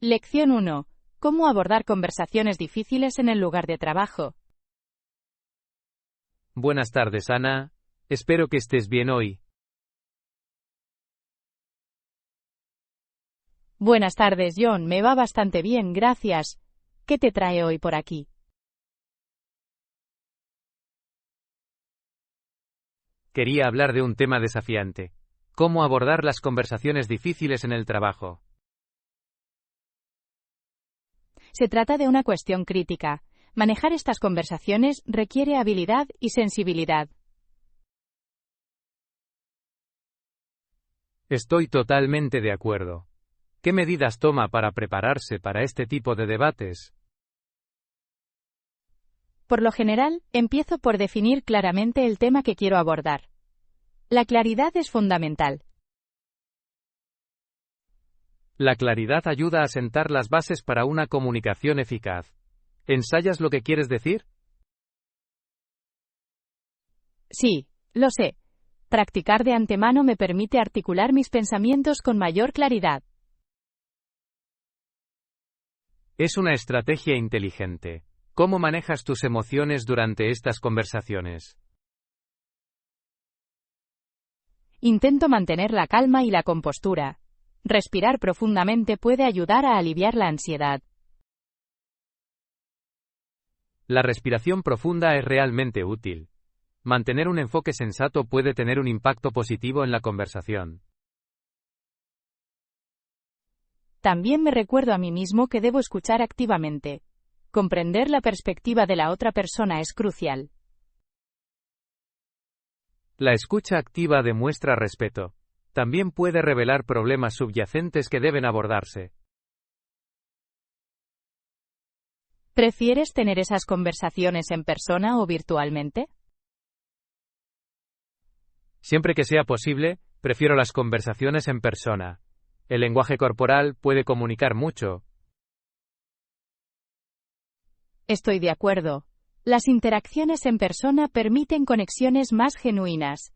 Lección 1. ¿Cómo abordar conversaciones difíciles en el lugar de trabajo? Buenas tardes, Ana. Espero que estés bien hoy. Buenas tardes, John. Me va bastante bien, gracias. ¿Qué te trae hoy por aquí? Quería hablar de un tema desafiante. ¿Cómo abordar las conversaciones difíciles en el trabajo? Se trata de una cuestión crítica. Manejar estas conversaciones requiere habilidad y sensibilidad. Estoy totalmente de acuerdo. ¿Qué medidas toma para prepararse para este tipo de debates? Por lo general, empiezo por definir claramente el tema que quiero abordar. La claridad es fundamental. La claridad ayuda a sentar las bases para una comunicación eficaz. ¿Ensayas lo que quieres decir? Sí, lo sé. Practicar de antemano me permite articular mis pensamientos con mayor claridad. Es una estrategia inteligente. ¿Cómo manejas tus emociones durante estas conversaciones? Intento mantener la calma y la compostura. Respirar profundamente puede ayudar a aliviar la ansiedad. La respiración profunda es realmente útil. Mantener un enfoque sensato puede tener un impacto positivo en la conversación. También me recuerdo a mí mismo que debo escuchar activamente. Comprender la perspectiva de la otra persona es crucial. La escucha activa demuestra respeto. También puede revelar problemas subyacentes que deben abordarse. ¿Prefieres tener esas conversaciones en persona o virtualmente? Siempre que sea posible, prefiero las conversaciones en persona. El lenguaje corporal puede comunicar mucho. Estoy de acuerdo. Las interacciones en persona permiten conexiones más genuinas.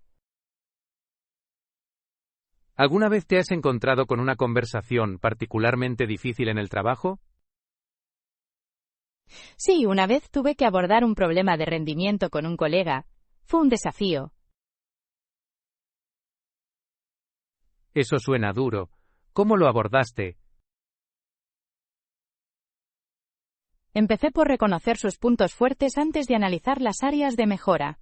¿Alguna vez te has encontrado con una conversación particularmente difícil en el trabajo? Sí, una vez tuve que abordar un problema de rendimiento con un colega. Fue un desafío. Eso suena duro. ¿Cómo lo abordaste? Empecé por reconocer sus puntos fuertes antes de analizar las áreas de mejora.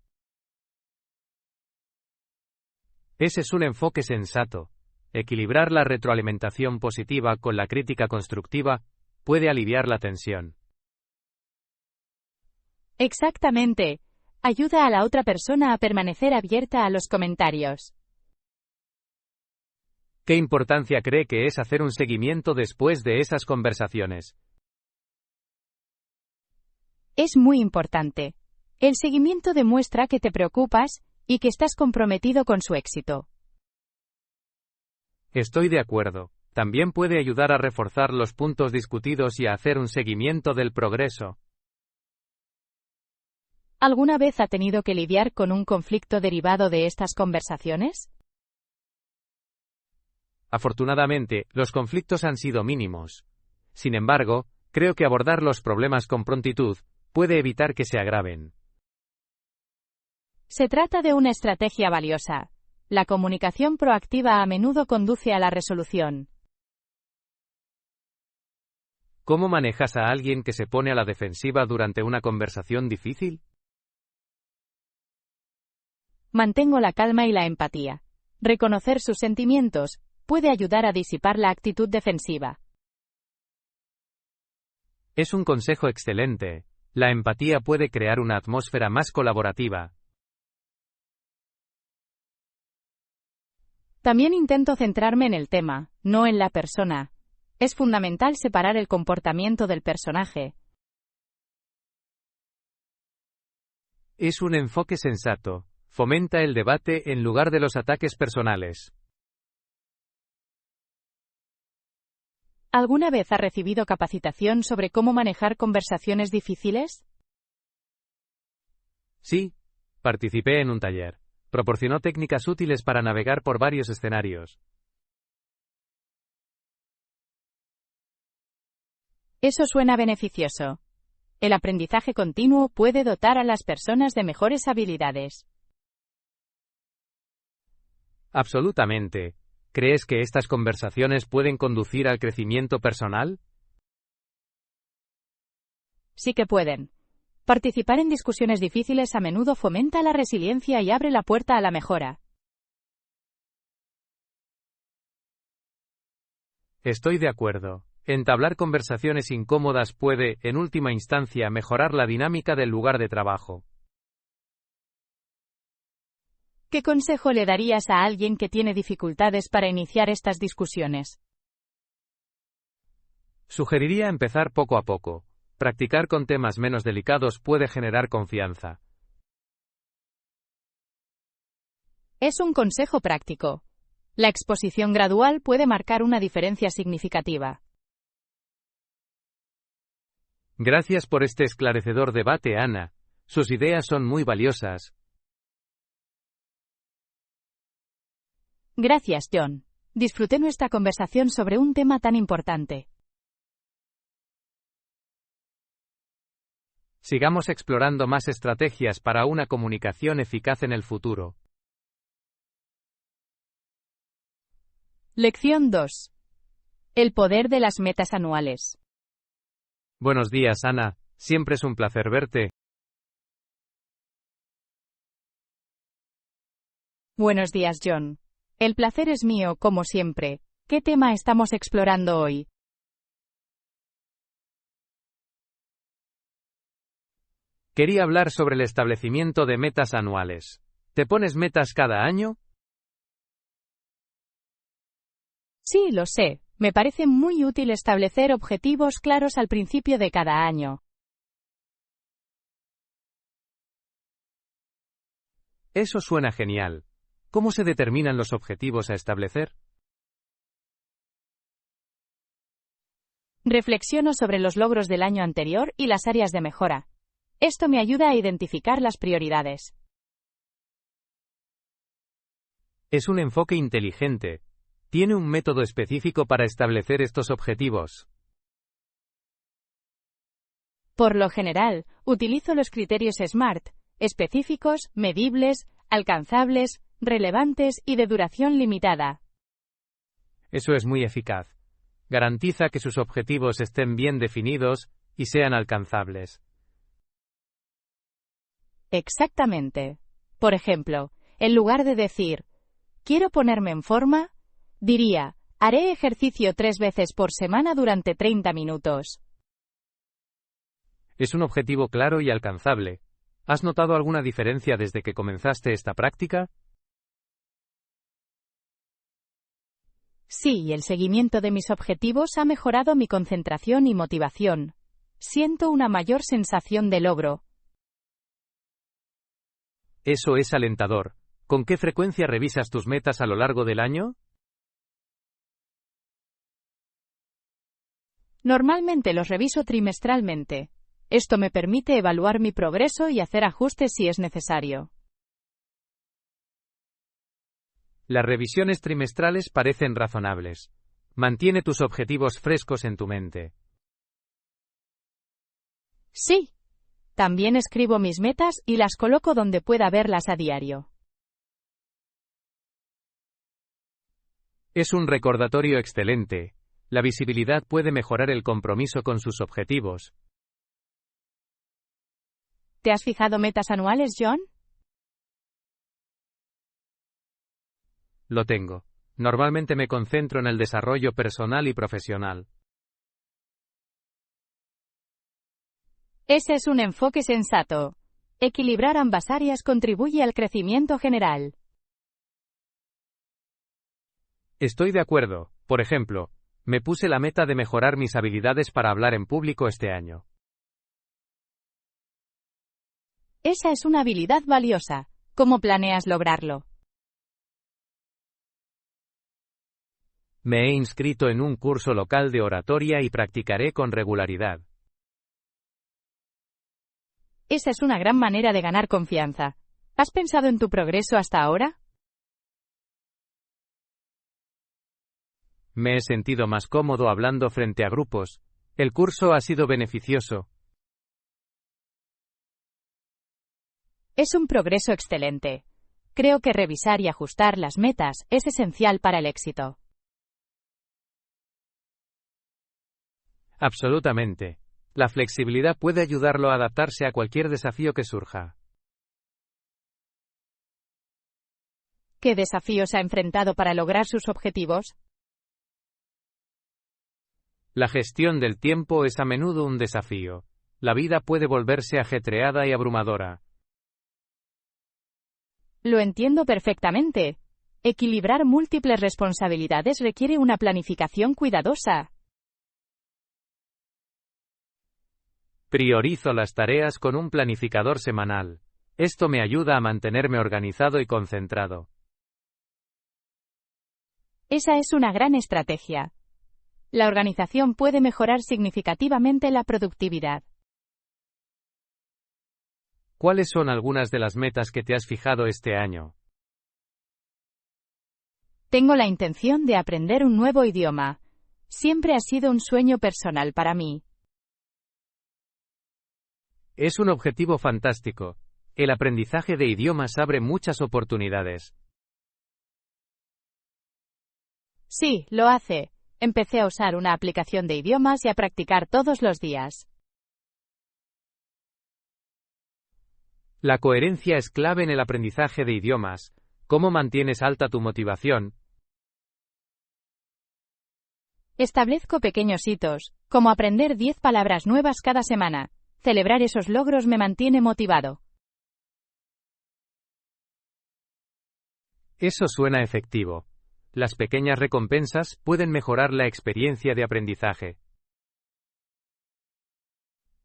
Ese es un enfoque sensato. Equilibrar la retroalimentación positiva con la crítica constructiva puede aliviar la tensión. Exactamente. Ayuda a la otra persona a permanecer abierta a los comentarios. ¿Qué importancia cree que es hacer un seguimiento después de esas conversaciones? Es muy importante. El seguimiento demuestra que te preocupas y que estás comprometido con su éxito. Estoy de acuerdo. También puede ayudar a reforzar los puntos discutidos y a hacer un seguimiento del progreso. ¿Alguna vez ha tenido que lidiar con un conflicto derivado de estas conversaciones? Afortunadamente, los conflictos han sido mínimos. Sin embargo, creo que abordar los problemas con prontitud puede evitar que se agraven. Se trata de una estrategia valiosa. La comunicación proactiva a menudo conduce a la resolución. ¿Cómo manejas a alguien que se pone a la defensiva durante una conversación difícil? Mantengo la calma y la empatía. Reconocer sus sentimientos puede ayudar a disipar la actitud defensiva. Es un consejo excelente. La empatía puede crear una atmósfera más colaborativa. También intento centrarme en el tema, no en la persona. Es fundamental separar el comportamiento del personaje. Es un enfoque sensato. Fomenta el debate en lugar de los ataques personales. ¿Alguna vez ha recibido capacitación sobre cómo manejar conversaciones difíciles? Sí, participé en un taller. Proporcionó técnicas útiles para navegar por varios escenarios. Eso suena beneficioso. El aprendizaje continuo puede dotar a las personas de mejores habilidades. Absolutamente. ¿Crees que estas conversaciones pueden conducir al crecimiento personal? Sí que pueden. Participar en discusiones difíciles a menudo fomenta la resiliencia y abre la puerta a la mejora. Estoy de acuerdo. Entablar conversaciones incómodas puede, en última instancia, mejorar la dinámica del lugar de trabajo. ¿Qué consejo le darías a alguien que tiene dificultades para iniciar estas discusiones? Sugeriría empezar poco a poco. Practicar con temas menos delicados puede generar confianza. Es un consejo práctico. La exposición gradual puede marcar una diferencia significativa. Gracias por este esclarecedor debate, Ana. Sus ideas son muy valiosas. Gracias, John. Disfruté nuestra conversación sobre un tema tan importante. Sigamos explorando más estrategias para una comunicación eficaz en el futuro. Lección 2. El poder de las metas anuales. Buenos días, Ana. Siempre es un placer verte. Buenos días, John. El placer es mío, como siempre. ¿Qué tema estamos explorando hoy? Quería hablar sobre el establecimiento de metas anuales. ¿Te pones metas cada año? Sí, lo sé. Me parece muy útil establecer objetivos claros al principio de cada año. Eso suena genial. ¿Cómo se determinan los objetivos a establecer? Reflexiono sobre los logros del año anterior y las áreas de mejora. Esto me ayuda a identificar las prioridades. Es un enfoque inteligente. ¿Tiene un método específico para establecer estos objetivos? Por lo general, utilizo los criterios SMART, específicos, medibles, alcanzables, relevantes y de duración limitada. Eso es muy eficaz. Garantiza que sus objetivos estén bien definidos y sean alcanzables. Exactamente. Por ejemplo, en lugar de decir, quiero ponerme en forma, diría, haré ejercicio 3 veces por semana durante 30 minutos. Es un objetivo claro y alcanzable. ¿Has notado alguna diferencia desde que comenzaste esta práctica? Sí, el seguimiento de mis objetivos ha mejorado mi concentración y motivación. Siento una mayor sensación de logro. Eso es alentador. ¿Con qué frecuencia revisas tus metas a lo largo del año? Normalmente los reviso trimestralmente. Esto me permite evaluar mi progreso y hacer ajustes si es necesario. Las revisiones trimestrales parecen razonables. Mantiene tus objetivos frescos en tu mente. Sí. También escribo mis metas y las coloco donde pueda verlas a diario. Es un recordatorio excelente. La visibilidad puede mejorar el compromiso con sus objetivos. ¿Te has fijado metas anuales, John? Lo tengo. Normalmente me concentro en el desarrollo personal y profesional. Ese es un enfoque sensato. Equilibrar ambas áreas contribuye al crecimiento general. Estoy de acuerdo. Por ejemplo, me puse la meta de mejorar mis habilidades para hablar en público este año. Esa es una habilidad valiosa. ¿Cómo planeas lograrlo? Me he inscrito en un curso local de oratoria y practicaré con regularidad. Esa es una gran manera de ganar confianza. ¿Has pensado en tu progreso hasta ahora? Me he sentido más cómodo hablando frente a grupos. El curso ha sido beneficioso. Es un progreso excelente. Creo que revisar y ajustar las metas es esencial para el éxito. Absolutamente. La flexibilidad puede ayudarlo a adaptarse a cualquier desafío que surja. ¿Qué desafíos ha enfrentado para lograr sus objetivos? La gestión del tiempo es a menudo un desafío. La vida puede volverse ajetreada y abrumadora. Lo entiendo perfectamente. Equilibrar múltiples responsabilidades requiere una planificación cuidadosa. Priorizo las tareas con un planificador semanal. Esto me ayuda a mantenerme organizado y concentrado. Esa es una gran estrategia. La organización puede mejorar significativamente la productividad. ¿Cuáles son algunas de las metas que te has fijado este año? Tengo la intención de aprender un nuevo idioma. Siempre ha sido un sueño personal para mí. Es un objetivo fantástico. El aprendizaje de idiomas abre muchas oportunidades. Sí, lo hace. Empecé a usar una aplicación de idiomas y a practicar todos los días. La coherencia es clave en el aprendizaje de idiomas. ¿Cómo mantienes alta tu motivación? Establezco pequeños hitos, como aprender 10 palabras nuevas cada semana. Celebrar esos logros me mantiene motivado. Eso suena efectivo. Las pequeñas recompensas pueden mejorar la experiencia de aprendizaje.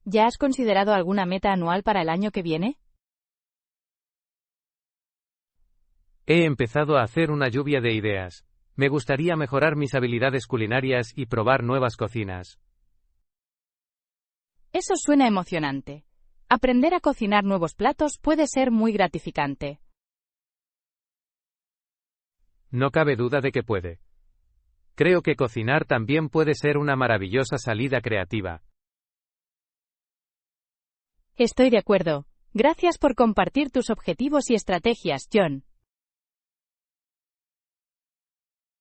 ¿Ya has considerado alguna meta anual para el año que viene? He empezado a hacer una lluvia de ideas. Me gustaría mejorar mis habilidades culinarias y probar nuevas cocinas. Eso suena emocionante. Aprender a cocinar nuevos platos puede ser muy gratificante. No cabe duda de que puede. Creo que cocinar también puede ser una maravillosa salida creativa. Estoy de acuerdo. Gracias por compartir tus objetivos y estrategias, John.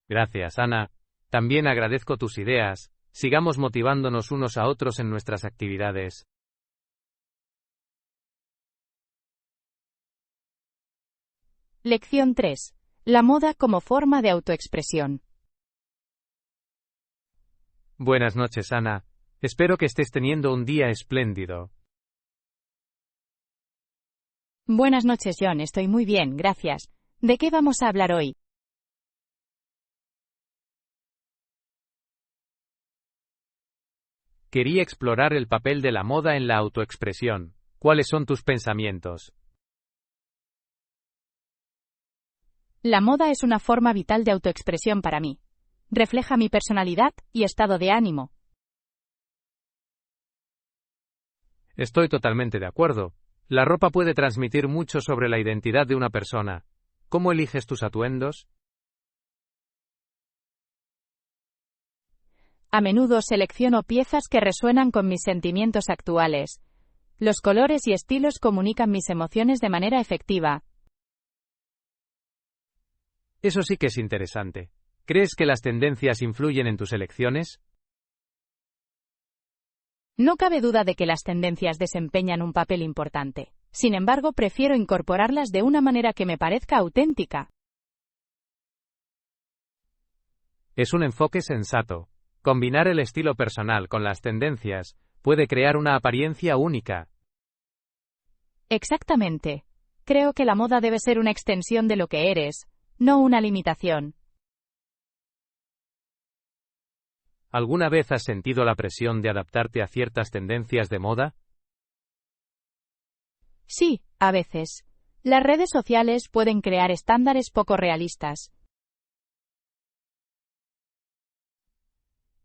Gracias, Ana. También agradezco tus ideas. Sigamos motivándonos unos a otros en nuestras actividades. Lección 3. La moda como forma de autoexpresión. Buenas noches, Ana. Espero que estés teniendo un día espléndido. Buenas noches, John. Estoy muy bien, gracias. ¿De qué vamos a hablar hoy? Quería explorar el papel de la moda en la autoexpresión. ¿Cuáles son tus pensamientos? La moda es una forma vital de autoexpresión para mí. Refleja mi personalidad y estado de ánimo. Estoy totalmente de acuerdo. La ropa puede transmitir mucho sobre la identidad de una persona. ¿Cómo eliges tus atuendos? A menudo selecciono piezas que resuenan con mis sentimientos actuales. Los colores y estilos comunican mis emociones de manera efectiva. Eso sí que es interesante. ¿Crees que las tendencias influyen en tus elecciones? No cabe duda de que las tendencias desempeñan un papel importante. Sin embargo, prefiero incorporarlas de una manera que me parezca auténtica. Es un enfoque sensato. Combinar el estilo personal con las tendencias puede crear una apariencia única. Exactamente. Creo que la moda debe ser una extensión de lo que eres, no una limitación. ¿Alguna vez has sentido la presión de adaptarte a ciertas tendencias de moda? Sí, a veces. Las redes sociales pueden crear estándares poco realistas.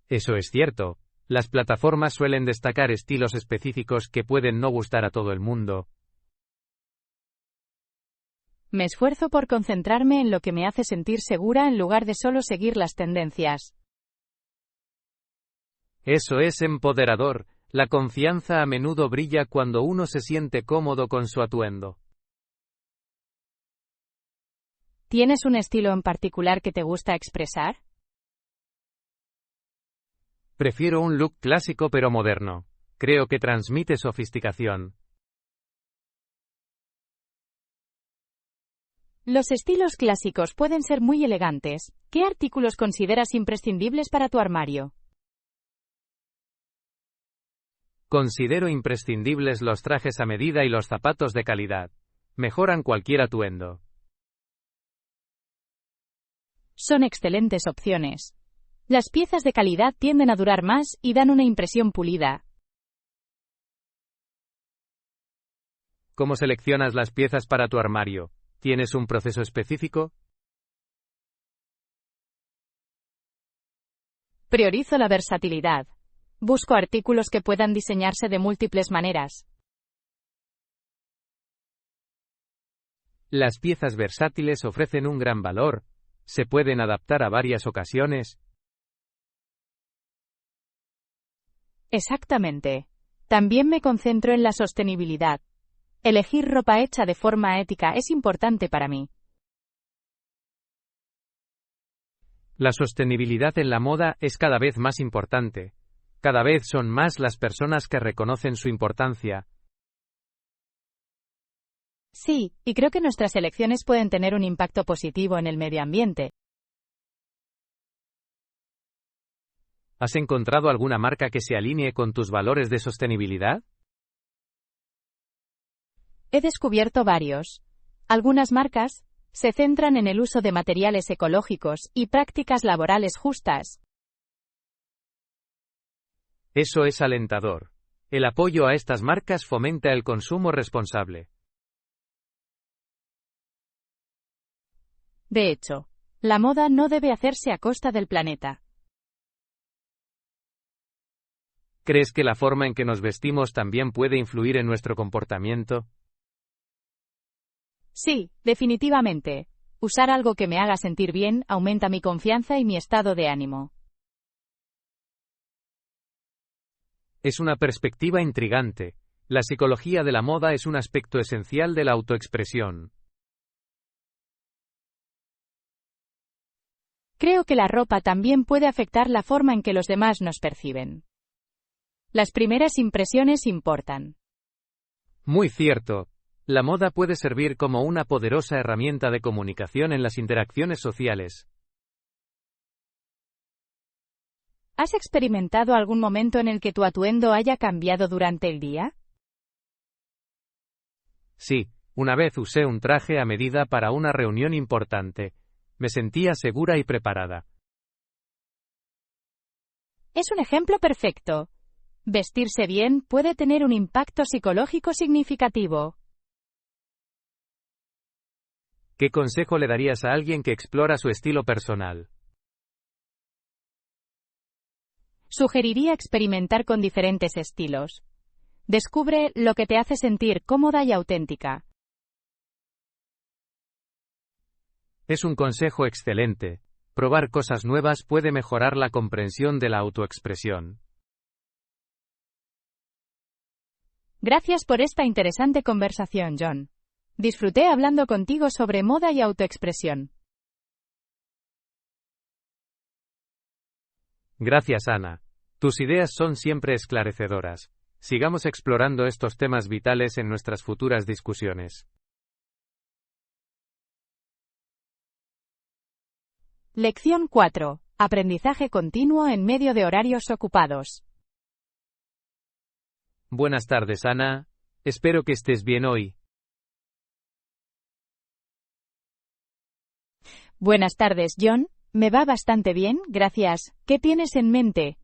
Eso es cierto. Las plataformas suelen destacar estilos específicos que pueden no gustar a todo el mundo. Me esfuerzo por concentrarme en lo que me hace sentir segura en lugar de solo seguir las tendencias. Eso es empoderador. La confianza a menudo brilla cuando uno se siente cómodo con su atuendo. ¿Tienes un estilo en particular que te gusta expresar? Prefiero un look clásico pero moderno. Creo que transmite sofisticación. Los estilos clásicos pueden ser muy elegantes. ¿Qué artículos consideras imprescindibles para tu armario? Considero imprescindibles los trajes a medida y los zapatos de calidad. Mejoran cualquier atuendo. Son excelentes opciones. Las piezas de calidad tienden a durar más y dan una impresión pulida. ¿Cómo seleccionas las piezas para tu armario? ¿Tienes un proceso específico? Priorizo la versatilidad. Busco artículos que puedan diseñarse de múltiples maneras. Las piezas versátiles ofrecen un gran valor. Se pueden adaptar a varias ocasiones. Exactamente. También me concentro en la sostenibilidad. Elegir ropa hecha de forma ética es importante para mí. La sostenibilidad en la moda es cada vez más importante. Cada vez son más las personas que reconocen su importancia. Sí, y creo que nuestras elecciones pueden tener un impacto positivo en el medio ambiente. ¿Has encontrado alguna marca que se alinee con tus valores de sostenibilidad? He descubierto varios. Algunas marcas se centran en el uso de materiales ecológicos y prácticas laborales justas. Eso es alentador. El apoyo a estas marcas fomenta el consumo responsable. De hecho, la moda no debe hacerse a costa del planeta. ¿Crees que la forma en que nos vestimos también puede influir en nuestro comportamiento? Sí, definitivamente. Usar algo que me haga sentir bien aumenta mi confianza y mi estado de ánimo. Es una perspectiva intrigante. La psicología de la moda es un aspecto esencial de la autoexpresión. Creo que la ropa también puede afectar la forma en que los demás nos perciben. Las primeras impresiones importan. Muy cierto. La moda puede servir como una poderosa herramienta de comunicación en las interacciones sociales. ¿Has experimentado algún momento en el que tu atuendo haya cambiado durante el día? Sí, una vez usé un traje a medida para una reunión importante. Me sentía segura y preparada. Es un ejemplo perfecto. Vestirse bien puede tener un impacto psicológico significativo. ¿Qué consejo le darías a alguien que explora su estilo personal? Sugeriría experimentar con diferentes estilos. Descubre lo que te hace sentir cómoda y auténtica. Es un consejo excelente. Probar cosas nuevas puede mejorar la comprensión de la autoexpresión. Gracias por esta interesante conversación, John. Disfruté hablando contigo sobre moda y autoexpresión. Gracias, Ana. Tus ideas son siempre esclarecedoras. Sigamos explorando estos temas vitales en nuestras futuras discusiones. Lección 4. Aprendizaje continuo en medio de horarios ocupados. Buenas tardes, Ana. Espero que estés bien hoy. Buenas tardes, John. Me va bastante bien, gracias. ¿Qué tienes en mente?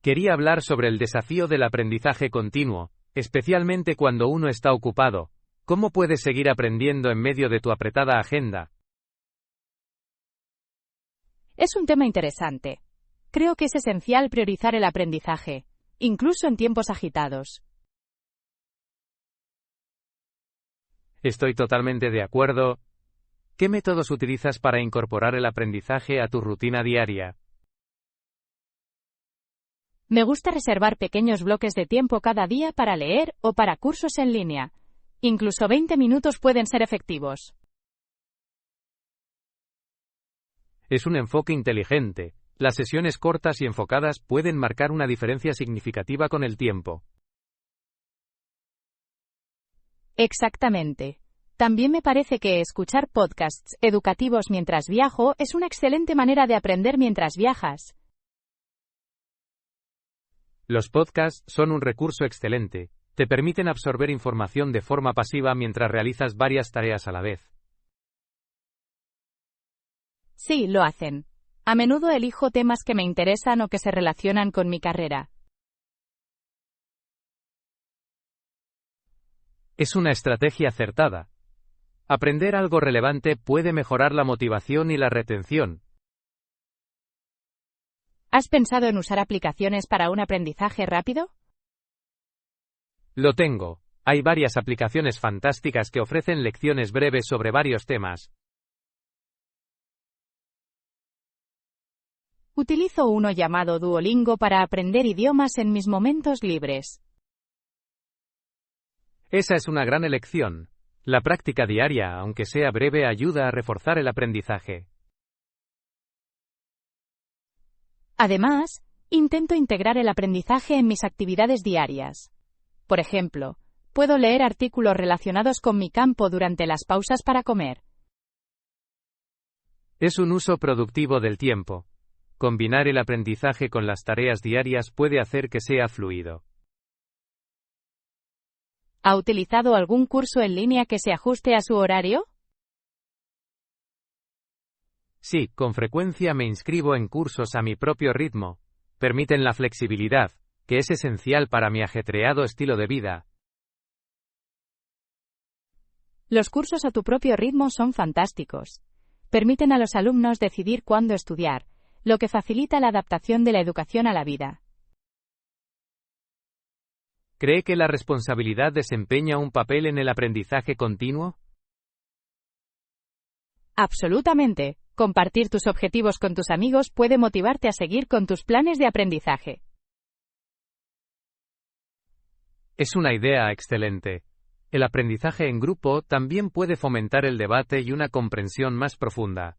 Quería hablar sobre el desafío del aprendizaje continuo, especialmente cuando uno está ocupado. ¿Cómo puedes seguir aprendiendo en medio de tu apretada agenda? Es un tema interesante. Creo que es esencial priorizar el aprendizaje, incluso en tiempos agitados. Estoy totalmente de acuerdo. ¿Qué métodos utilizas para incorporar el aprendizaje a tu rutina diaria? Me gusta reservar pequeños bloques de tiempo cada día para leer o para cursos en línea. Incluso 20 minutos pueden ser efectivos. Es un enfoque inteligente. Las sesiones cortas y enfocadas pueden marcar una diferencia significativa con el tiempo. Exactamente. También me parece que escuchar podcasts educativos mientras viajo es una excelente manera de aprender mientras viajas. Los podcasts son un recurso excelente. Te permiten absorber información de forma pasiva mientras realizas varias tareas a la vez. Sí, lo hacen. A menudo elijo temas que me interesan o que se relacionan con mi carrera. Es una estrategia acertada. Aprender algo relevante puede mejorar la motivación y la retención. ¿Has pensado en usar aplicaciones para un aprendizaje rápido? Lo tengo. Hay varias aplicaciones fantásticas que ofrecen lecciones breves sobre varios temas. Utilizo uno llamado Duolingo para aprender idiomas en mis momentos libres. Esa es una gran elección. La práctica diaria, aunque sea breve, ayuda a reforzar el aprendizaje. Además, intento integrar el aprendizaje en mis actividades diarias. Por ejemplo, puedo leer artículos relacionados con mi campo durante las pausas para comer. Es un uso productivo del tiempo. Combinar el aprendizaje con las tareas diarias puede hacer que sea fluido. ¿Ha utilizado algún curso en línea que se ajuste a su horario? Sí, con frecuencia me inscribo en cursos a mi propio ritmo. Permiten la flexibilidad, que es esencial para mi ajetreado estilo de vida. Los cursos a tu propio ritmo son fantásticos. Permiten a los alumnos decidir cuándo estudiar, lo que facilita la adaptación de la educación a la vida. ¿Cree que la responsabilidad desempeña un papel en el aprendizaje continuo? Absolutamente. Compartir tus objetivos con tus amigos puede motivarte a seguir con tus planes de aprendizaje. Es una idea excelente. El aprendizaje en grupo también puede fomentar el debate y una comprensión más profunda.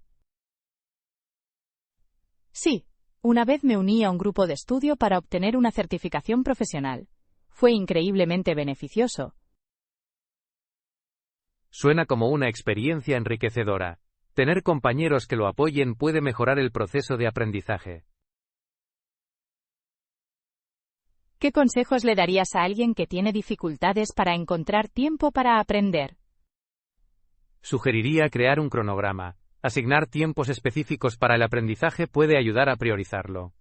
Sí, una vez me uní a un grupo de estudio para obtener una certificación profesional. Fue increíblemente beneficioso. Suena como una experiencia enriquecedora. Tener compañeros que lo apoyen puede mejorar el proceso de aprendizaje. ¿Qué consejos le darías a alguien que tiene dificultades para encontrar tiempo para aprender? Sugeriría crear un cronograma. Asignar tiempos específicos para el aprendizaje puede ayudar a priorizarlo.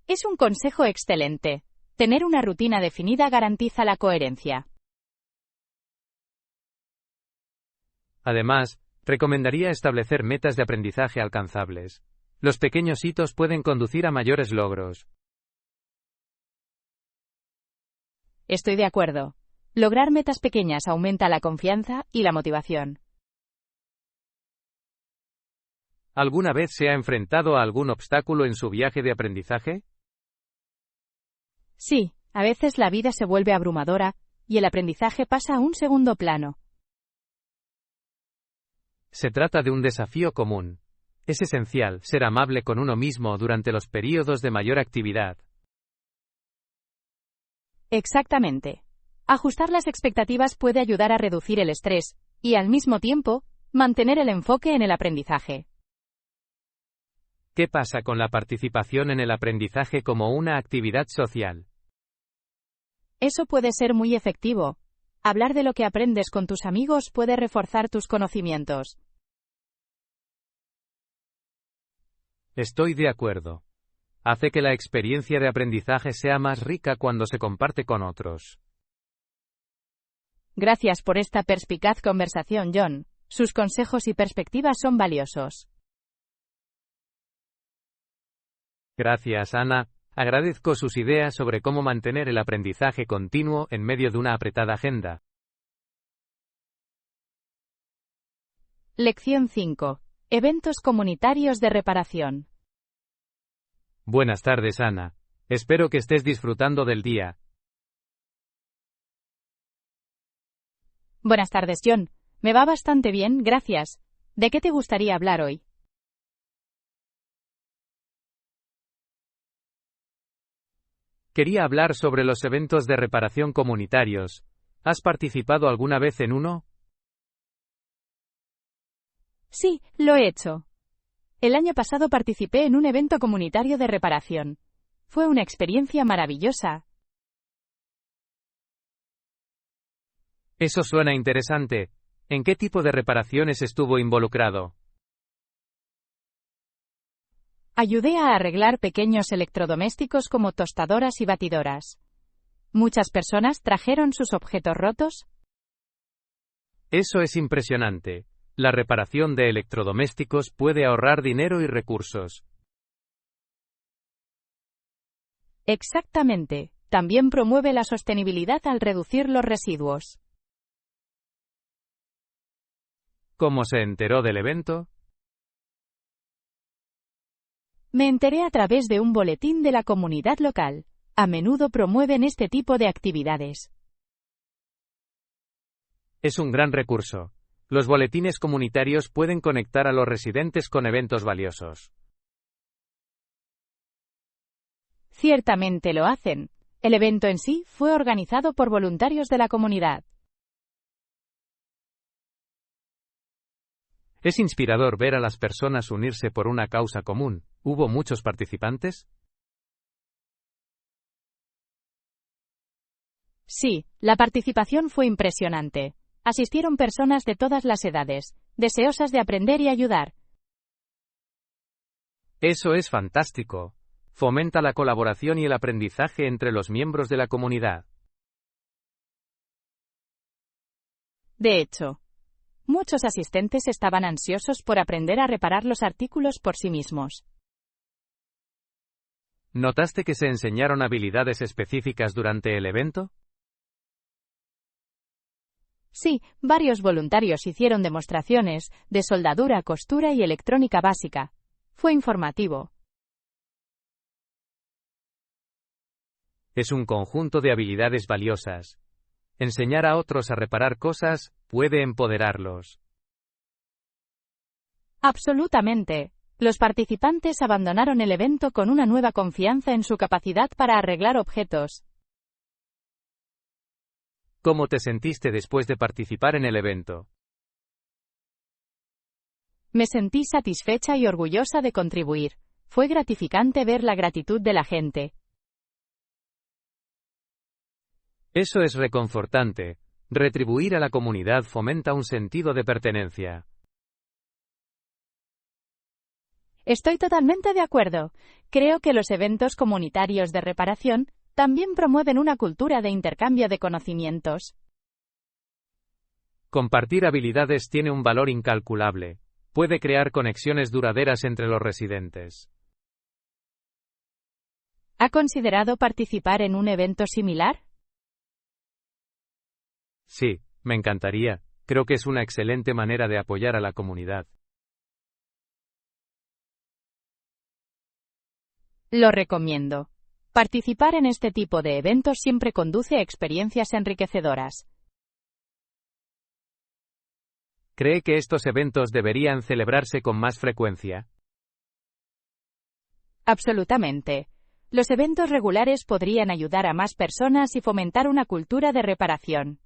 Es un consejo excelente. Tener una rutina definida garantiza la coherencia. Además, recomendaría establecer metas de aprendizaje alcanzables. Los pequeños hitos pueden conducir a mayores logros. Estoy de acuerdo. Lograr metas pequeñas aumenta la confianza y la motivación. ¿Alguna vez se ha enfrentado a algún obstáculo en su viaje de aprendizaje? Sí, a veces la vida se vuelve abrumadora y el aprendizaje pasa a un segundo plano. Se trata de un desafío común. Es esencial ser amable con uno mismo durante los períodos de mayor actividad. Exactamente. Ajustar las expectativas puede ayudar a reducir el estrés y, al mismo tiempo, mantener el enfoque en el aprendizaje. ¿Qué pasa con la participación en el aprendizaje como una actividad social? Eso puede ser muy efectivo. Hablar de lo que aprendes con tus amigos puede reforzar tus conocimientos. Estoy de acuerdo. Hace que la experiencia de aprendizaje sea más rica cuando se comparte con otros. Gracias por esta perspicaz conversación, John. Sus consejos y perspectivas son valiosos. Gracias, Ana. Agradezco sus ideas sobre cómo mantener el aprendizaje continuo en medio de una apretada agenda. Lección 5. Eventos comunitarios de reparación. Buenas tardes, Ana. Espero que estés disfrutando del día. Buenas tardes, John. Me va bastante bien, gracias. ¿De qué te gustaría hablar hoy? Quería hablar sobre los eventos de reparación comunitarios. ¿Has participado alguna vez en uno? Sí, lo he hecho. El año pasado participé en un evento comunitario de reparación. Fue una experiencia maravillosa. Eso suena interesante. ¿En qué tipo de reparaciones estuvo involucrado? Ayudé a arreglar pequeños electrodomésticos como tostadoras y batidoras. Muchas personas trajeron sus objetos rotos. Eso es impresionante. La reparación de electrodomésticos puede ahorrar dinero y recursos. Exactamente. También promueve la sostenibilidad al reducir los residuos. ¿Cómo se enteró del evento? Me enteré a través de un boletín de la comunidad local. A menudo promueven este tipo de actividades. Es un gran recurso. Los boletines comunitarios pueden conectar a los residentes con eventos valiosos. Ciertamente lo hacen. El evento en sí fue organizado por voluntarios de la comunidad. Es inspirador ver a las personas unirse por una causa común. ¿Hubo muchos participantes? Sí, la participación fue impresionante. Asistieron personas de todas las edades, deseosas de aprender y ayudar. Eso es fantástico. Fomenta la colaboración y el aprendizaje entre los miembros de la comunidad. De hecho, muchos asistentes estaban ansiosos por aprender a reparar los artículos por sí mismos. ¿Notaste que se enseñaron habilidades específicas durante el evento? Sí, varios voluntarios hicieron demostraciones de soldadura, costura y electrónica básica. Fue informativo. Es un conjunto de habilidades valiosas. Enseñar a otros a reparar cosas puede empoderarlos. Absolutamente. Los participantes abandonaron el evento con una nueva confianza en su capacidad para arreglar objetos. ¿Cómo te sentiste después de participar en el evento? Me sentí satisfecha y orgullosa de contribuir. Fue gratificante ver la gratitud de la gente. Eso es reconfortante. Retribuir a la comunidad fomenta un sentido de pertenencia. Estoy totalmente de acuerdo. Creo que los eventos comunitarios de reparación también promueven una cultura de intercambio de conocimientos. Compartir habilidades tiene un valor incalculable. Puede crear conexiones duraderas entre los residentes. ¿Ha considerado participar en un evento similar? Sí, me encantaría. Creo que es una excelente manera de apoyar a la comunidad. Lo recomiendo. Participar en este tipo de eventos siempre conduce a experiencias enriquecedoras. ¿Cree que estos eventos deberían celebrarse con más frecuencia? Absolutamente. Los eventos regulares podrían ayudar a más personas y fomentar una cultura de reparación.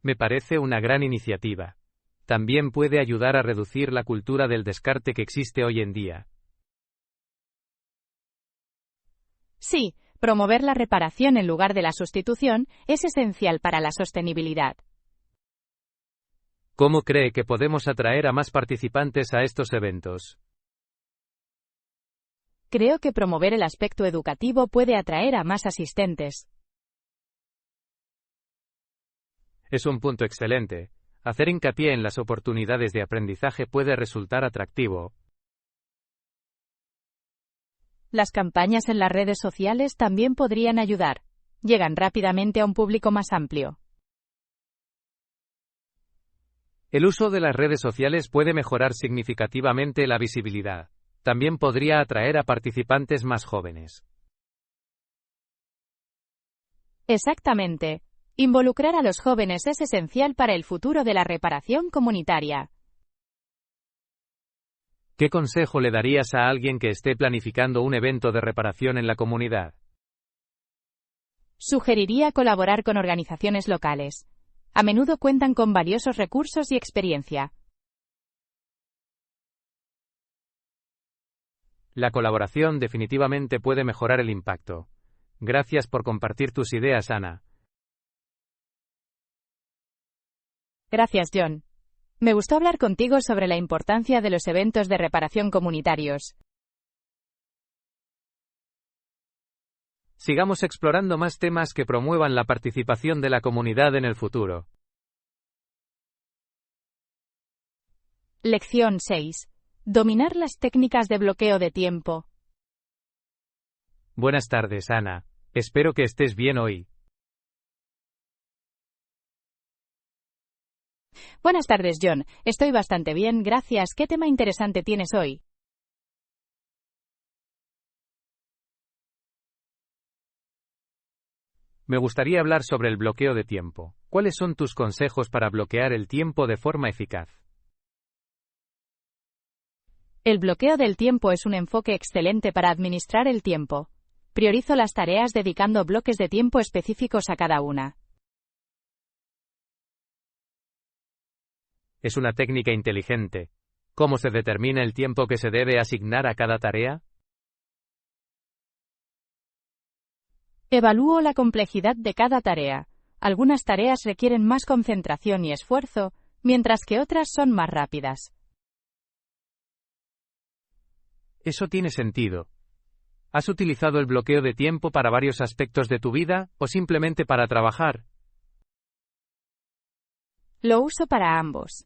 Me parece una gran iniciativa. También puede ayudar a reducir la cultura del descarte que existe hoy en día. Sí, promover la reparación en lugar de la sustitución es esencial para la sostenibilidad. ¿Cómo cree que podemos atraer a más participantes a estos eventos? Creo que promover el aspecto educativo puede atraer a más asistentes. Es un punto excelente. Hacer hincapié en las oportunidades de aprendizaje puede resultar atractivo. Las campañas en las redes sociales también podrían ayudar. Llegan rápidamente a un público más amplio. El uso de las redes sociales puede mejorar significativamente la visibilidad. También podría atraer a participantes más jóvenes. Exactamente. Involucrar a los jóvenes es esencial para el futuro de la reparación comunitaria. ¿Qué consejo le darías a alguien que esté planificando un evento de reparación en la comunidad? Sugeriría colaborar con organizaciones locales. A menudo cuentan con valiosos recursos y experiencia. La colaboración definitivamente puede mejorar el impacto. Gracias por compartir tus ideas, Ana. Gracias, John. Me gustó hablar contigo sobre la importancia de los eventos de reparación comunitarios. Sigamos explorando más temas que promuevan la participación de la comunidad en el futuro. Lección 6. Dominar las técnicas de bloqueo de tiempo. Buenas tardes, Ana. Espero que estés bien hoy. Buenas tardes, John. Estoy bastante bien, gracias. ¿Qué tema interesante tienes hoy? Me gustaría hablar sobre el bloqueo de tiempo. ¿Cuáles son tus consejos para bloquear el tiempo de forma eficaz? El bloqueo del tiempo es un enfoque excelente para administrar el tiempo. Priorizo las tareas dedicando bloques de tiempo específicos a cada una. Es una técnica inteligente. ¿Cómo se determina el tiempo que se debe asignar a cada tarea? Evalúo la complejidad de cada tarea. Algunas tareas requieren más concentración y esfuerzo, mientras que otras son más rápidas. Eso tiene sentido. ¿Has utilizado el bloqueo de tiempo para varios aspectos de tu vida, o simplemente para trabajar? Lo uso para ambos.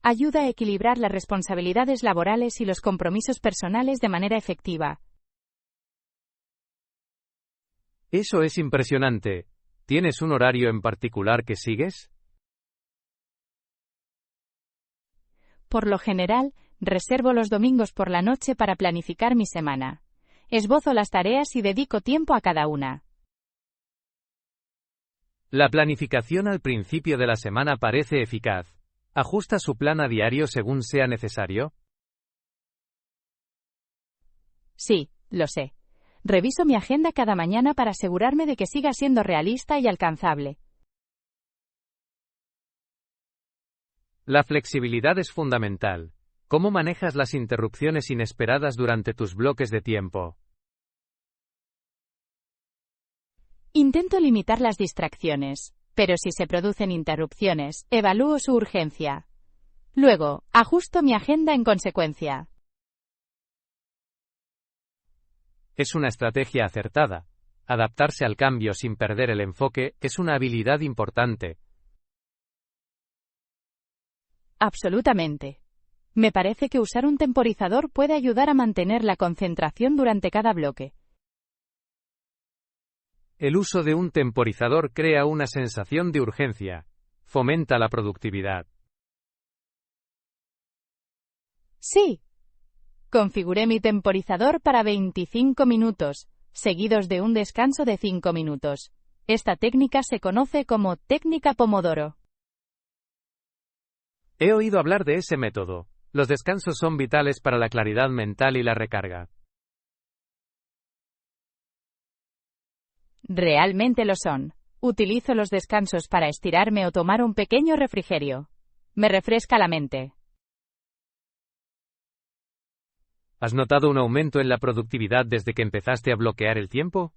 Ayuda a equilibrar las responsabilidades laborales y los compromisos personales de manera efectiva. Eso es impresionante. ¿Tienes un horario en particular que sigues? Por lo general, reservo los domingos por la noche para planificar mi semana. Esbozo las tareas y dedico tiempo a cada una. La planificación al principio de la semana parece eficaz. ¿Ajusta su plan a diario según sea necesario? Sí, lo sé. Reviso mi agenda cada mañana para asegurarme de que siga siendo realista y alcanzable. La flexibilidad es fundamental. ¿Cómo manejas las interrupciones inesperadas durante tus bloques de tiempo? Intento limitar las distracciones, pero si se producen interrupciones, evalúo su urgencia. Luego, ajusto mi agenda en consecuencia. Es una estrategia acertada. Adaptarse al cambio sin perder el enfoque es una habilidad importante. Absolutamente. Me parece que usar un temporizador puede ayudar a mantener la concentración durante cada bloque. El uso de un temporizador crea una sensación de urgencia. Fomenta la productividad. Sí. Configuré mi temporizador para 25 minutos, seguidos de un descanso de 5 minutos. Esta técnica se conoce como técnica Pomodoro. He oído hablar de ese método. Los descansos son vitales para la claridad mental y la recarga. Realmente lo son. Utilizo los descansos para estirarme o tomar un pequeño refrigerio. Me refresca la mente. ¿Has notado un aumento en la productividad desde que empezaste a bloquear el tiempo?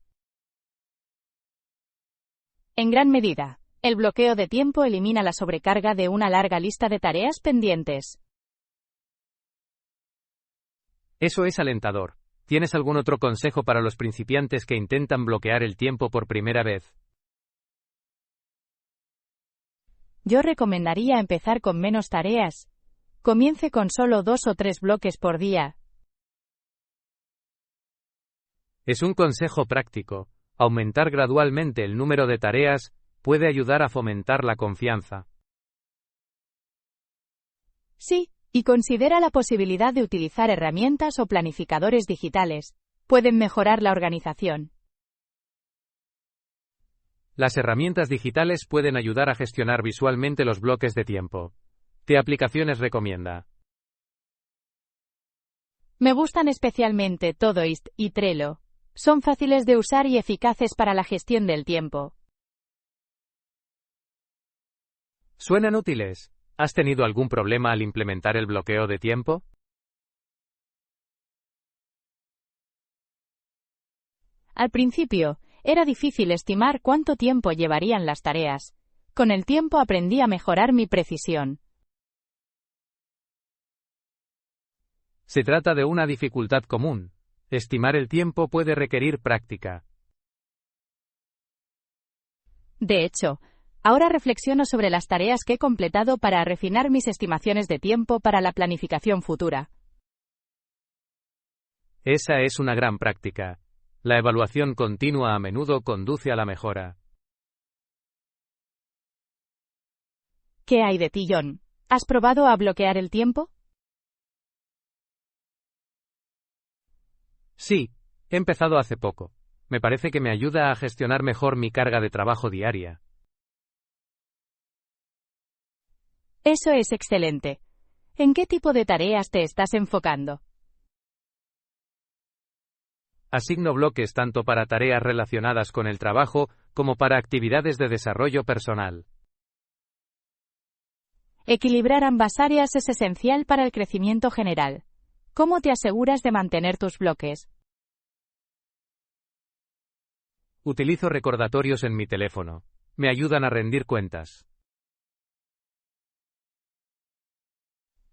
En gran medida, el bloqueo de tiempo elimina la sobrecarga de una larga lista de tareas pendientes. Eso es alentador. ¿Tienes algún otro consejo para los principiantes que intentan bloquear el tiempo por primera vez? Yo recomendaría empezar con menos tareas. Comience con solo 2 o 3 bloques por día. Es un consejo práctico. Aumentar gradualmente el número de tareas puede ayudar a fomentar la confianza. Sí, y considera la posibilidad de utilizar herramientas o planificadores digitales. Pueden mejorar la organización. Las herramientas digitales pueden ayudar a gestionar visualmente los bloques de tiempo. ¿Qué aplicaciones recomienda? Me gustan especialmente Todoist y Trello. Son fáciles de usar y eficaces para la gestión del tiempo. ¿Suenan útiles? ¿Has tenido algún problema al implementar el bloqueo de tiempo? Al principio, era difícil estimar cuánto tiempo llevarían las tareas. Con el tiempo aprendí a mejorar mi precisión. Se trata de una dificultad común. Estimar el tiempo puede requerir práctica. De hecho, ahora reflexiono sobre las tareas que he completado para refinar mis estimaciones de tiempo para la planificación futura. Esa es una gran práctica. La evaluación continua a menudo conduce a la mejora. ¿Qué hay de ti, John? ¿Has probado a bloquear el tiempo? Sí, he empezado hace poco. Me parece que me ayuda a gestionar mejor mi carga de trabajo diaria. Eso es excelente. ¿En qué tipo de tareas te estás enfocando? Asigno bloques tanto para tareas relacionadas con el trabajo como para actividades de desarrollo personal. Equilibrar ambas áreas es esencial para el crecimiento general. ¿Cómo te aseguras de mantener tus bloques? Utilizo recordatorios en mi teléfono. Me ayudan a rendir cuentas.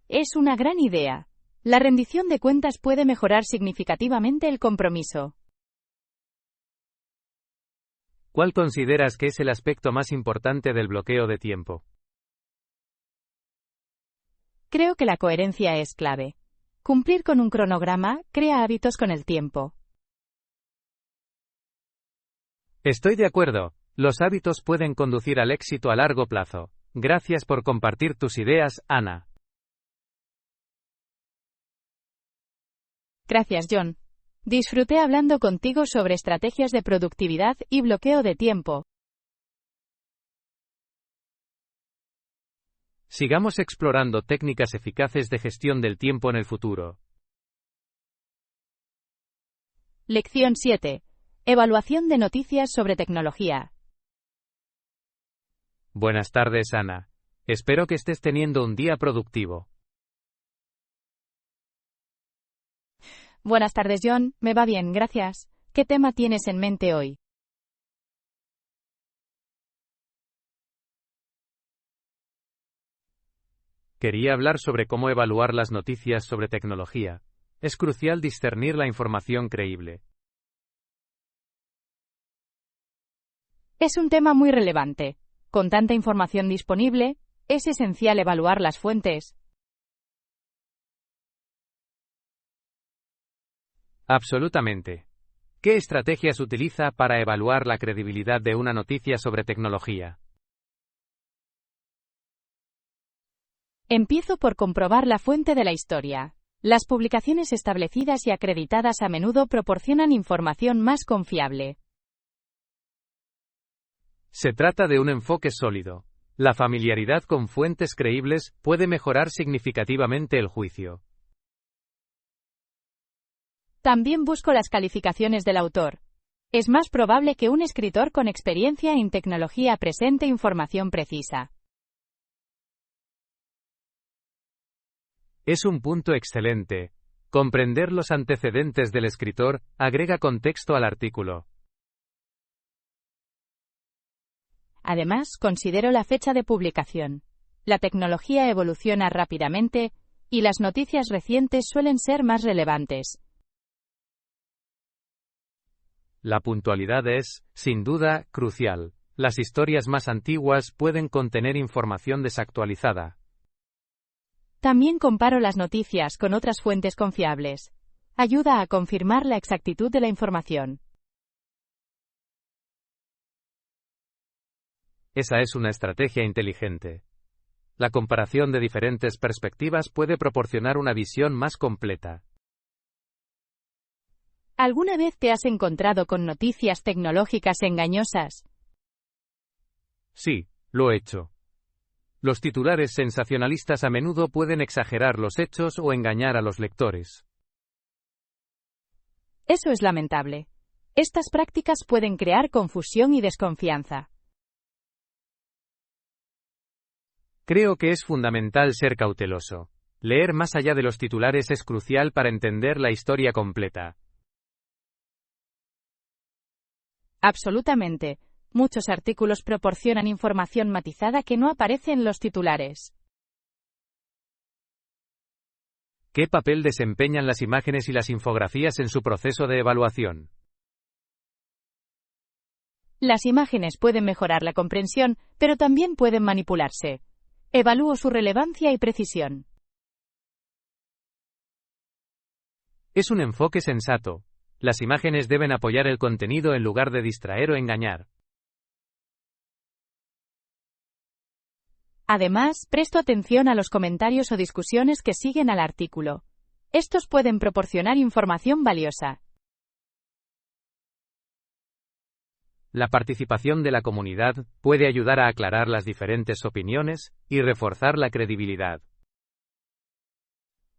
Es una gran idea. La rendición de cuentas puede mejorar significativamente el compromiso. ¿Cuál consideras que es el aspecto más importante del bloqueo de tiempo? Creo que la coherencia es clave. Cumplir con un cronograma crea hábitos con el tiempo. Estoy de acuerdo. Los hábitos pueden conducir al éxito a largo plazo. Gracias por compartir tus ideas, Ana. Gracias, John. Disfruté hablando contigo sobre estrategias de productividad y bloqueo de tiempo. Sigamos explorando técnicas eficaces de gestión del tiempo en el futuro. Lección 7. Evaluación de noticias sobre tecnología. Buenas tardes, Ana. Espero que estés teniendo un día productivo. Buenas tardes, John. Me va bien, gracias. ¿Qué tema tienes en mente hoy? Quería hablar sobre cómo evaluar las noticias sobre tecnología. Es crucial discernir la información creíble. Es un tema muy relevante. Con tanta información disponible, es esencial evaluar las fuentes. Absolutamente. ¿Qué estrategias utiliza para evaluar la credibilidad de una noticia sobre tecnología? Empiezo por comprobar la fuente de la historia. Las publicaciones establecidas y acreditadas a menudo proporcionan información más confiable. Se trata de un enfoque sólido. La familiaridad con fuentes creíbles puede mejorar significativamente el juicio. También busco las calificaciones del autor. Es más probable que un escritor con experiencia en tecnología presente información precisa. Es un punto excelente. Comprender los antecedentes del escritor agrega contexto al artículo. Además, considero la fecha de publicación. La tecnología evoluciona rápidamente, y las noticias recientes suelen ser más relevantes. La puntualidad es, sin duda, crucial. Las historias más antiguas pueden contener información desactualizada. También comparo las noticias con otras fuentes confiables. Ayuda a confirmar la exactitud de la información. Esa es una estrategia inteligente. La comparación de diferentes perspectivas puede proporcionar una visión más completa. ¿Alguna vez te has encontrado con noticias tecnológicas engañosas? Sí, lo he hecho. Los titulares sensacionalistas a menudo pueden exagerar los hechos o engañar a los lectores. Eso es lamentable. Estas prácticas pueden crear confusión y desconfianza. Creo que es fundamental ser cauteloso. Leer más allá de los titulares es crucial para entender la historia completa. Absolutamente. Muchos artículos proporcionan información matizada que no aparece en los titulares. ¿Qué papel desempeñan las imágenes y las infografías en su proceso de evaluación? Las imágenes pueden mejorar la comprensión, pero también pueden manipularse. Evalúo su relevancia y precisión. Es un enfoque sensato. Las imágenes deben apoyar el contenido en lugar de distraer o engañar. Además, presto atención a los comentarios o discusiones que siguen al artículo. Estos pueden proporcionar información valiosa. La participación de la comunidad puede ayudar a aclarar las diferentes opiniones y reforzar la credibilidad.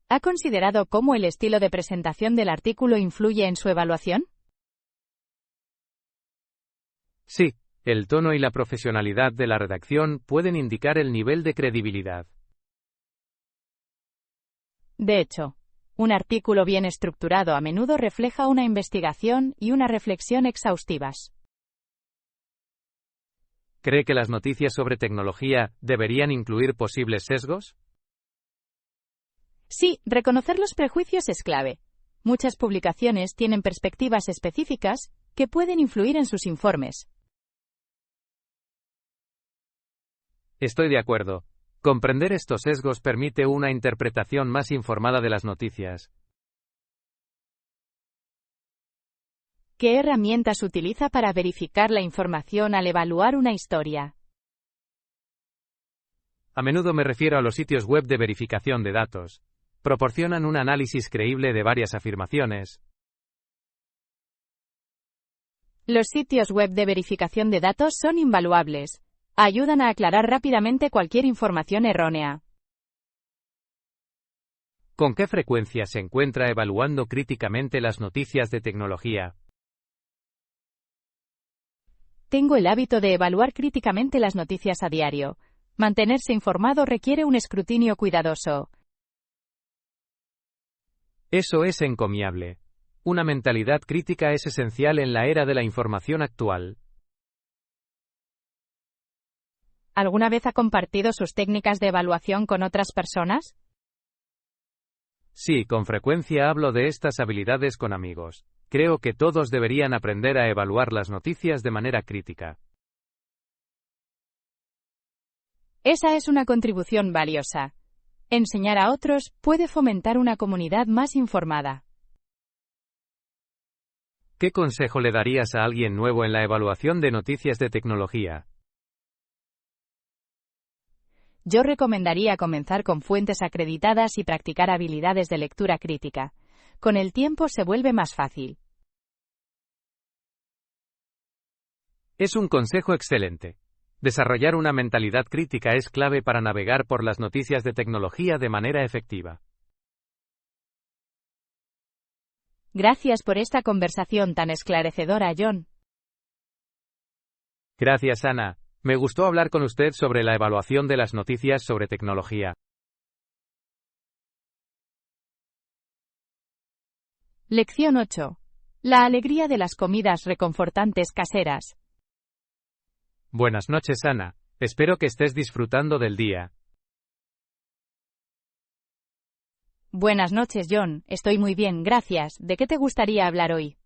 ¿Ha considerado cómo el estilo de presentación del artículo influye en su evaluación? Sí, el tono y la profesionalidad de la redacción pueden indicar el nivel de credibilidad. De hecho, un artículo bien estructurado a menudo refleja una investigación y una reflexión exhaustivas. ¿Cree que las noticias sobre tecnología deberían incluir posibles sesgos? Sí, reconocer los prejuicios es clave. Muchas publicaciones tienen perspectivas específicas que pueden influir en sus informes. Estoy de acuerdo. Comprender estos sesgos permite una interpretación más informada de las noticias. ¿Qué herramientas utiliza para verificar la información al evaluar una historia? A menudo me refiero a los sitios web de verificación de datos. Proporcionan un análisis creíble de varias afirmaciones. Los sitios web de verificación de datos son invaluables. Ayudan a aclarar rápidamente cualquier información errónea. ¿Con qué frecuencia se encuentra evaluando críticamente las noticias de tecnología? Tengo el hábito de evaluar críticamente las noticias a diario. Mantenerse informado requiere un escrutinio cuidadoso. Eso es encomiable. Una mentalidad crítica es esencial en la era de la información actual. ¿Alguna vez ha compartido sus técnicas de evaluación con otras personas? Sí, con frecuencia hablo de estas habilidades con amigos. Creo que todos deberían aprender a evaluar las noticias de manera crítica. Esa es una contribución valiosa. Enseñar a otros puede fomentar una comunidad más informada. ¿Qué consejo le darías a alguien nuevo en la evaluación de noticias de tecnología? Yo recomendaría comenzar con fuentes acreditadas y practicar habilidades de lectura crítica. Con el tiempo se vuelve más fácil. Es un consejo excelente. Desarrollar una mentalidad crítica es clave para navegar por las noticias de tecnología de manera efectiva. Gracias por esta conversación tan esclarecedora, John. Gracias, Ana. Me gustó hablar con usted sobre la evaluación de las noticias sobre tecnología. Lección 8. La alegría de las comidas reconfortantes caseras. Buenas noches, Ana. Espero que estés disfrutando del día. Buenas noches, John. Estoy muy bien, gracias. ¿De qué te gustaría hablar hoy?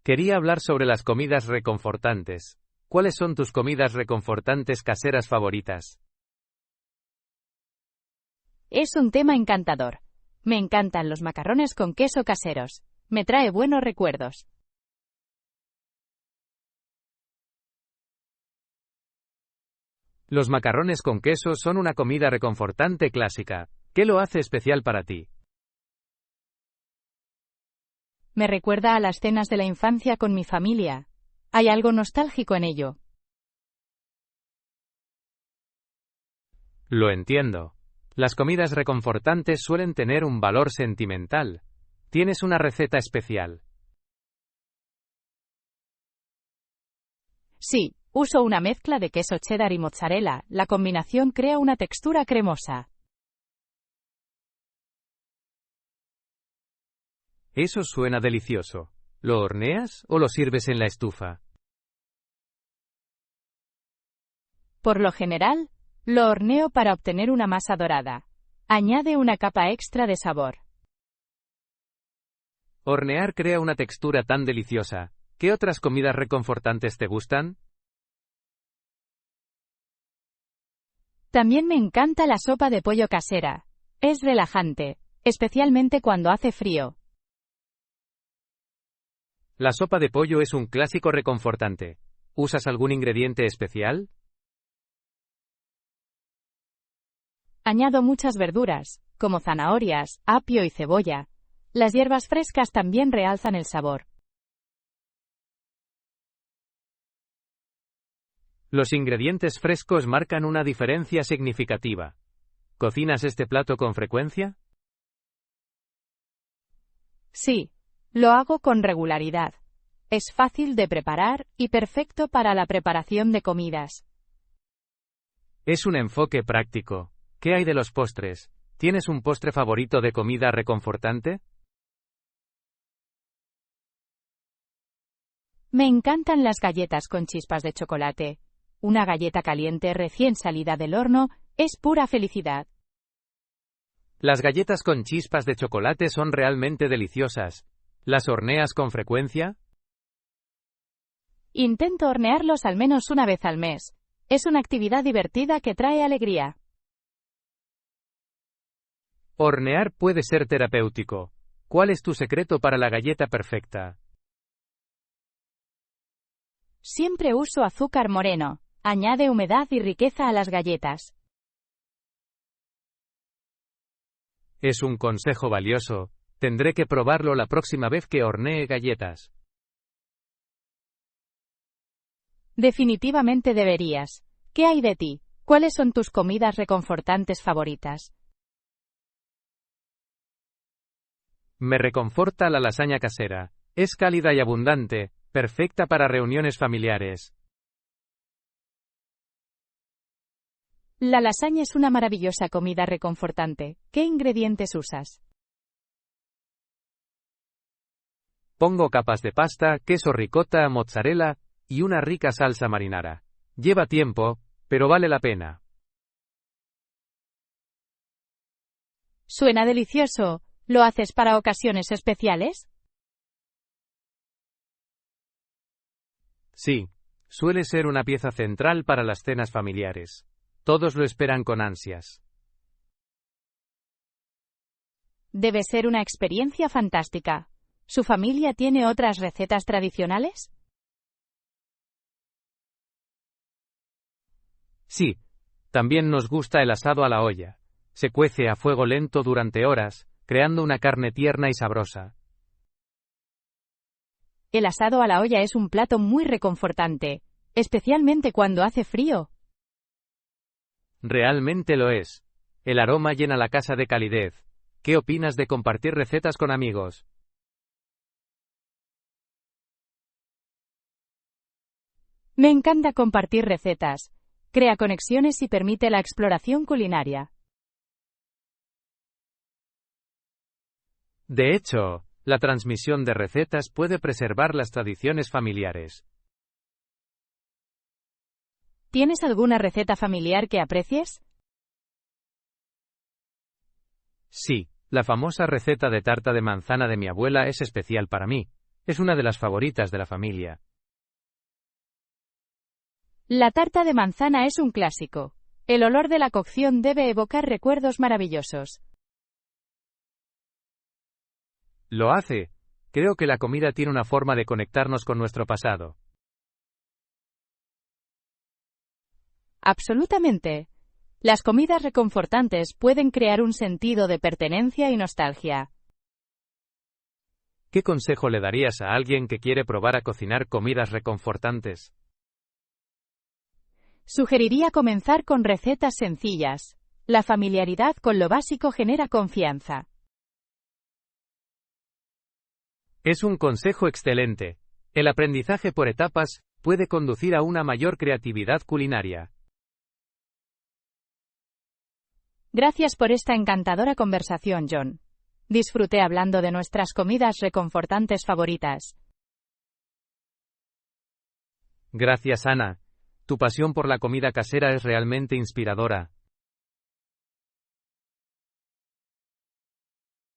Quería hablar sobre las comidas reconfortantes. ¿Cuáles son tus comidas reconfortantes caseras favoritas? Es un tema encantador. Me encantan los macarrones con queso caseros. Me trae buenos recuerdos. Los macarrones con queso son una comida reconfortante clásica. ¿Qué lo hace especial para ti? Me recuerda a las cenas de la infancia con mi familia. Hay algo nostálgico en ello. Lo entiendo. Las comidas reconfortantes suelen tener un valor sentimental. ¿Tienes una receta especial? Sí, uso una mezcla de queso cheddar y mozzarella. La combinación crea una textura cremosa. Eso suena delicioso. ¿Lo horneas o lo sirves en la estufa? Por lo general, lo horneo para obtener una masa dorada. Añade una capa extra de sabor. Hornear crea una textura tan deliciosa. ¿Qué otras comidas reconfortantes te gustan? También me encanta la sopa de pollo casera. Es relajante, especialmente cuando hace frío. La sopa de pollo es un clásico reconfortante. ¿Usas algún ingrediente especial? Añado muchas verduras, como zanahorias, apio y cebolla. Las hierbas frescas también realzan el sabor. Los ingredientes frescos marcan una diferencia significativa. ¿Cocinas este plato con frecuencia? Sí, lo hago con regularidad. Es fácil de preparar y perfecto para la preparación de comidas. Es un enfoque práctico. ¿Qué hay de los postres? ¿Tienes un postre favorito de comida reconfortante? Me encantan las galletas con chispas de chocolate. Una galleta caliente recién salida del horno es pura felicidad. Las galletas con chispas de chocolate son realmente deliciosas. ¿Las horneas con frecuencia? Intento hornearlos al menos una vez al mes. Es una actividad divertida que trae alegría. Hornear puede ser terapéutico. ¿Cuál es tu secreto para la galleta perfecta? Siempre uso azúcar moreno. Añade humedad y riqueza a las galletas. Es un consejo valioso. Tendré que probarlo la próxima vez que hornee galletas. Definitivamente deberías. ¿Qué hay de ti? ¿Cuáles son tus comidas reconfortantes favoritas? Me reconforta la lasaña casera. Es cálida y abundante, perfecta para reuniones familiares. La lasaña es una maravillosa comida reconfortante. ¿Qué ingredientes usas? Pongo capas de pasta, queso ricota, mozzarella y una rica salsa marinara. Lleva tiempo, pero vale la pena. Suena delicioso. ¿Lo haces para ocasiones especiales? Sí, suele ser una pieza central para las cenas familiares. Todos lo esperan con ansias. Debe ser una experiencia fantástica. ¿Su familia tiene otras recetas tradicionales? Sí, también nos gusta el asado a la olla. Se cuece a fuego lento durante horas, creando una carne tierna y sabrosa. El asado a la olla es un plato muy reconfortante, especialmente cuando hace frío. Realmente lo es. El aroma llena la casa de calidez. ¿Qué opinas de compartir recetas con amigos? Me encanta compartir recetas. Crea conexiones y permite la exploración culinaria. De hecho, la transmisión de recetas puede preservar las tradiciones familiares. ¿Tienes alguna receta familiar que aprecies? Sí, la famosa receta de tarta de manzana de mi abuela es especial para mí. Es una de las favoritas de la familia. La tarta de manzana es un clásico. El olor de la cocción debe evocar recuerdos maravillosos. Lo hace. Creo que la comida tiene una forma de conectarnos con nuestro pasado. Absolutamente. Las comidas reconfortantes pueden crear un sentido de pertenencia y nostalgia. ¿Qué consejo le darías a alguien que quiere probar a cocinar comidas reconfortantes? Sugeriría comenzar con recetas sencillas. La familiaridad con lo básico genera confianza. Es un consejo excelente. El aprendizaje por etapas puede conducir a una mayor creatividad culinaria. Gracias por esta encantadora conversación, John. Disfruté hablando de nuestras comidas reconfortantes favoritas. Gracias, Ana. Tu pasión por la comida casera es realmente inspiradora.